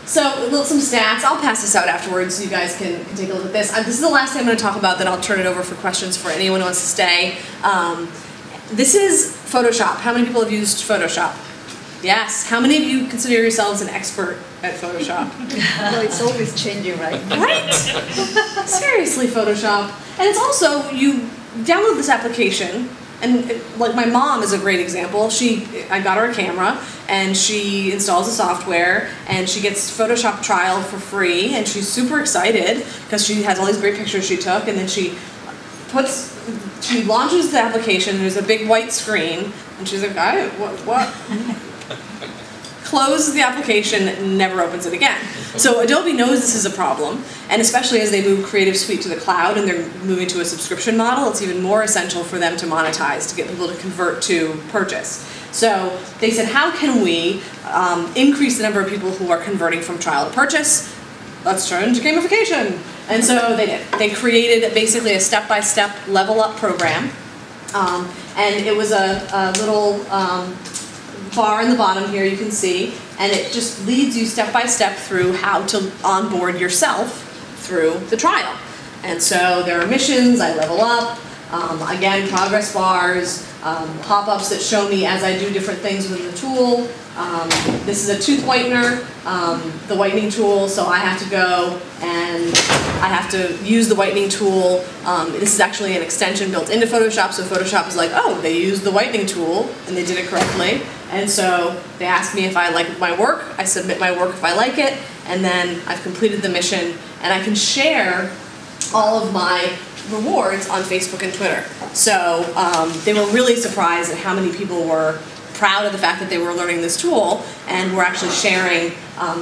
So some stats. I'll pass this out afterwards so you guys can take a look at this. This is the last thing I'm going to talk about, then I'll turn it over for questions for anyone who wants to stay. This is Photoshop. How many people have used Photoshop? Yes. How many of you consider yourselves an expert at Photoshop? Well, it's always changing, right? Right? Seriously, Photoshop. And it's also, you download this application, and like my mom is a great example. I got her a camera, and she installs the software, and she gets Photoshop trial for free, and she's super excited because she has all these great pictures she took, and then she launches the application, and there's a big white screen, and she's like, what? Closes the application, never opens it again. So Adobe knows this is a problem, and especially as they move Creative Suite to the cloud and they're moving to a subscription model, it's even more essential for them to monetize, to get people to convert to purchase. So they said, how can we increase the number of people who are converting from trial to purchase? Let's turn to gamification. And so they did. They created basically a step-by-step level up program, and it was a little bar in the bottom here you can see, and it just leads you step by step through how to onboard yourself through the trial. And so there are missions, I level up, again progress bars, pop-ups that show me as I do different things with the tool. This is a tooth whitener, the whitening tool, so I have to go and I have to use the whitening tool. This is actually an extension built into Photoshop, so Photoshop is like, oh, they used the whitening tool and they did it correctly. And so they ask me if I like my work, I submit my work if I like it, and then I've completed the mission, and I can share all of my rewards on Facebook and Twitter. So they were really surprised at how many people were proud of the fact that they were learning this tool and were actually sharing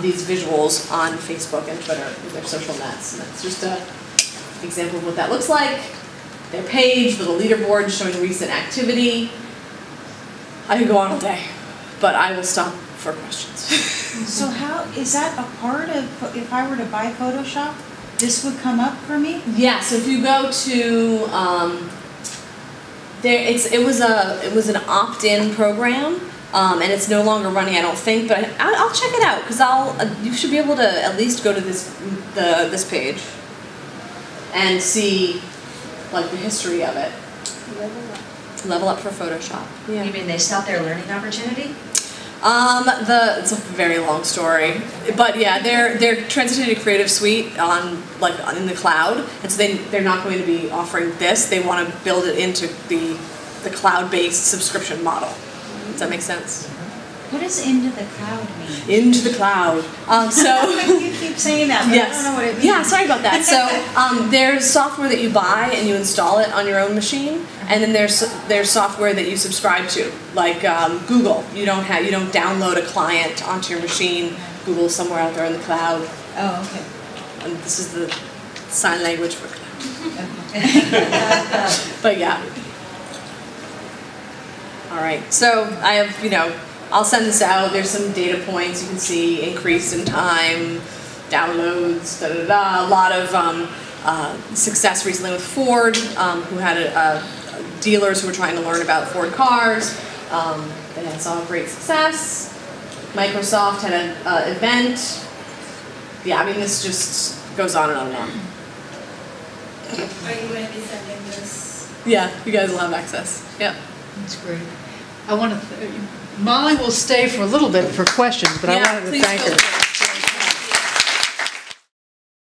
these visuals on Facebook and Twitter with their social nets. And that's just an example of what that looks like. Their page, little leaderboard showing recent activity. I could go on all day, but I will stop for questions. So how, is that a part of, if I were to buy Photoshop, this would come up for me? Yeah, so if you go to, it was an opt-in program, and it's no longer running, I don't think, but I'll check it out, because you should be able to at least go to this page and see like the history of it. Level up for Photoshop. Yeah. You mean they stopped their learning opportunity? It's a very long story, but yeah, they're transitioning to Creative Suite in the cloud, and so they're not going to be offering this. They want to build it into the cloud-based subscription model. Does that make sense? What does into the cloud mean? Into the cloud. You keep saying that, but yes. I don't know what it means. Yeah, sorry about that. So there's software that you buy and you install it on your own machine, and then there's software that you subscribe to, like Google. You don't download a client onto your machine. Google's somewhere out there in the cloud. Oh, okay. And this is the sign language for cloud. But yeah. All right. So I have, I'll send this out. There's some data points you can see: increase in time, downloads, a lot of success recently with Ford, who had dealers who were trying to learn about Ford cars. They saw great success. Microsoft had an event. Yeah, I mean, this just goes on and on and on. Are you going to be sending this? Yeah, you guys will have access. Yeah. That's great. I want to, Mollie will stay for a little bit for questions, but I wanted to thank her.